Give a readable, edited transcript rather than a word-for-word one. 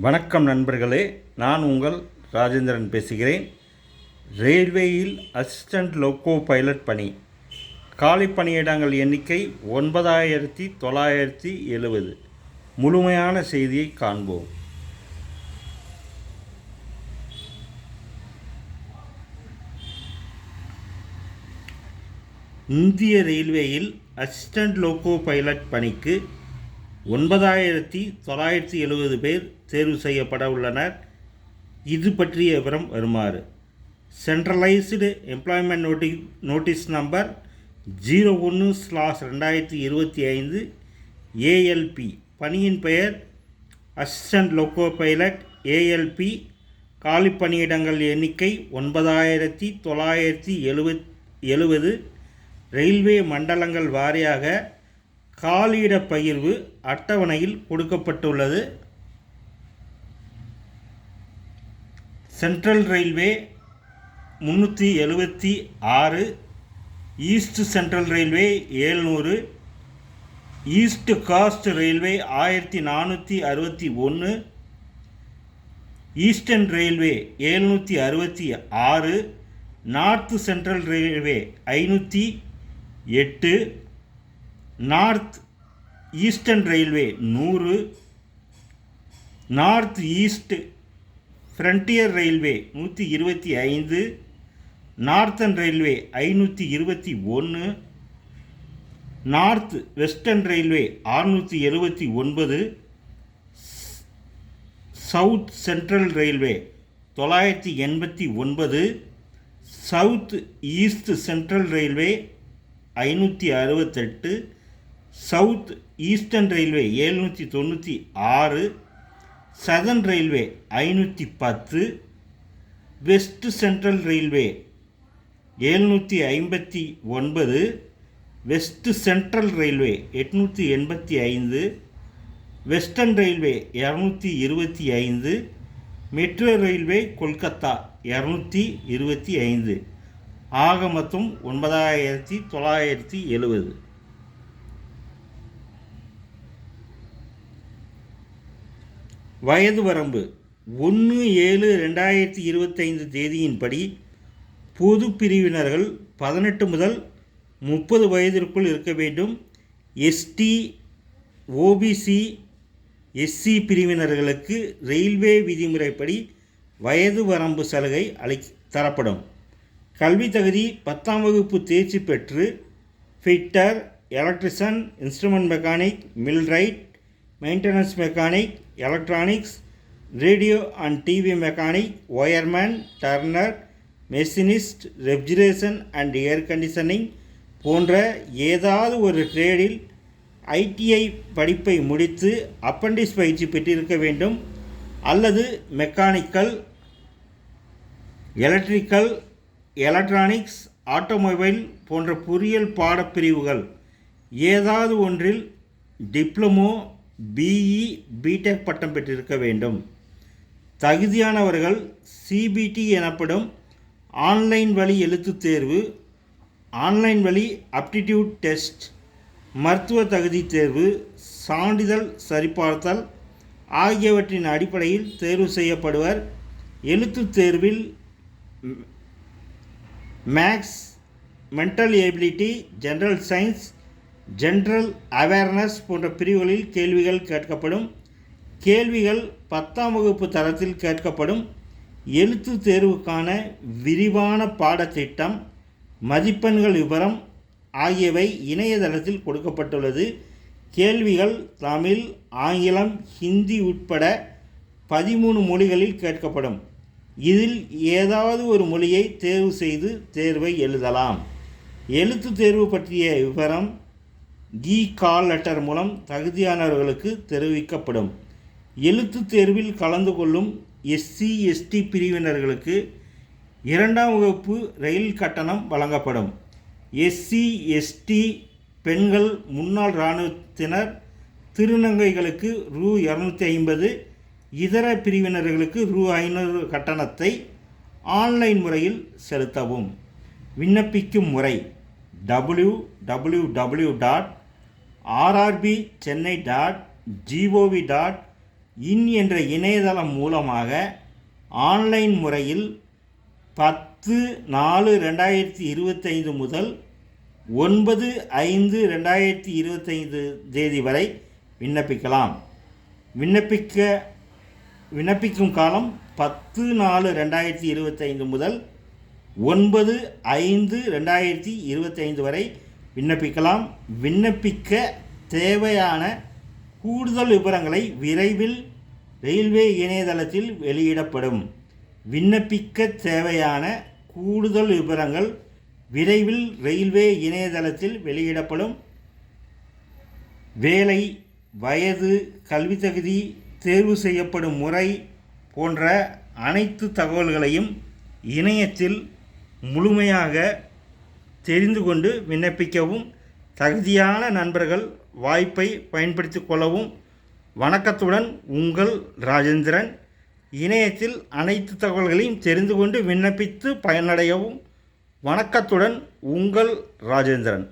வணக்கம் நண்பர்களே, நான் உங்கள் ராஜேந்திரன் பேசுகிறேன். ரயில்வேயில் அசிஸ்டண்ட் லோக்கோ பைலட் பணி காலி பணியிடங்கள் எண்ணிக்கை 9970. முழுமையான செய்தியை காண்போம். இந்திய ரயில்வேயில் அசிஸ்டண்ட் லோக்கோ பைலட் பணிக்கு 9970 பேர் தேர்வு செய்யப்பட உள்ளனர். இது பற்றிய விவரம் வருமாறு: centralised employment notice number 01/2025 ALP. பணியின் பெயர் அசிஸ்டண்ட் லோக்கோ பைலட் ALP. காலி பணியிடங்கள் எண்ணிக்கை 9970. ரயில்வே மண்டலங்கள் வாரியாக காலியிட பகிர்வு அட்டவணையில் கொடுக்கப்பட்டுள்ளது. Central Railway 376, East Central Railway 700, East Coast Railway 1461, Eastern Railway 766, North Central Railway 508, North Eastern Railway 100, North East Frontier Railway 125, Northern Railway 521, North Western Railway 679, South Central Railway 989, South East Central Railway 568, South Eastern Railway 796, Southern Railway 510, West Central Railway 759, West Central Railway 885, Western Railway 225, Metro Railway Kolkata 225. ஆக மொத்தம் 9970. வயது வரம்பு 1/7/2025 தேதியின்படி பொது பிரிவினர்கள் 18 முதல் 30 வயதிற்குள் இருக்க வேண்டும். ST, OBC, SC பிரிவினர்களுக்கு railway விதிமுறைப்படி வயது வரம்பு சலுகை தரப்படும். கல்வி தகுதி 10ஆம் வகுப்பு தேர்ச்சி பெற்று fitter, electrician, instrument mechanic, millwright, maintenance mechanic, electronics, radio and TV mechanic, wireman, turner, machinist, refrigeration and air conditioning போன்ற ஏதாவது ஒரு ட்ரேடில் ITI படிப்பை முடித்து அப்ரண்டிஸ் பயிற்சி பெற்றிருக்க வேண்டும். அல்லது மெக்கானிக்கல், எலக்ட்ரிக்கல், எலக்ட்ரானிக்ஸ், ஆட்டோமொபைல் போன்ற பொறியியல் பாடப்பிரிவுகள் ஏதாவது ஒன்றில் டிப்ளமோ, BE, BTech பட்டம் பெற்றிருக்க வேண்டும். தகுதியானவர்கள் CBT எனப்படும் ஆன்லைன் வழி எழுத்துத் தேர்வு, ஆன்லைன் வழி அப்டிடியூட் டெஸ்ட், மருத்துவ தகுதி தேர்வு, சான்றிதழ் சரிபார்த்தல் ஆகியவற்றின் அடிப்படையில் தேர்வு செய்யப்படுவர். எழுத்துத் தேர்வில் maths, mental ability, general science, general awareness போன்ற பிரிவுகளில் கேள்விகள் கேட்கப்படும். கேள்விகள் 10ஆம் வகுப்பு தரத்தில் கேட்கப்படும். எழுத்து தேர்வுக்கான விரிவான பாடத்திட்டம், மதிப்பெண்கள் விவரம் ஆகியவை இணையதளத்தில் கொடுக்கப்பட்டுள்ளது. கேள்விகள் தமிழ், ஆங்கிலம், ஹிந்தி உட்பட 13 மொழிகளில் கேட்கப்படும். இதில் ஏதாவது ஒரு மொழியை தேர்வு செய்து தேர்வை எழுதலாம். எழுத்து தேர்வு பற்றிய விவரம் கால் லெட்டர் மூலம் தகுதியானவர்களுக்கு தெரிவிக்கப்படும். எழுத்து தேர்வில் கலந்து கொள்ளும் SC, ST பிரிவினர்களுக்கு 2ஆம் வகுப்பு ரயில் கட்டணம் வழங்கப்படும். SC, ST பெண்கள், முன்னாள் இராணுவத்தினர், திருநங்கைகளுக்கு ரூ. 250, இதர பிரிவினர்களுக்கு ரூ. 500 கட்டணத்தை ஆன்லைன் முறையில் செலுத்தவும். விண்ணப்பிக்கும் முறை www.rrbchennai.gov.in என்ற இணையதளம் மூலமாக ஆன்லைன் முறையில் 10/4/2025 முதல் 9/5/2025 தேதி வரை விண்ணப்பிக்கலாம். விண்ணப்பிக்கும் காலம் 10/4/2025 முதல் 9/5/2025 வரை விண்ணப்பிக்கலாம். விண்ணப்பிக்க தேவையான கூடுதல் விவரங்களை விரைவில் ரயில்வே இணையதளத்தில் வெளியிடப்படும். விண்ணப்பிக்க தேவையான கூடுதல் விவரங்கள் விரைவில் ரயில்வே இணையதளத்தில் வெளியிடப்படும். வேலை, வயது, கல்வி தகுதி, தேர்வு செய்யப்படும் முறை போன்ற அனைத்து தகவல்களையும் இணையத்தில் முழுமையாக தெரிந்து கொண்டு விண்ணப்பிக்கவும். தகுதியான நண்பர்கள் வாய்ப்பை பயன்படுத்திக் கொள்ளவும். வணக்கத்துடன் உங்கள் ராஜேந்திரன். இணையத்தில் அனைத்து தகவல்களையும் தெரிந்து கொண்டு விண்ணப்பித்து பயனடையவும். வணக்கத்துடன் உங்கள் ராஜேந்திரன்.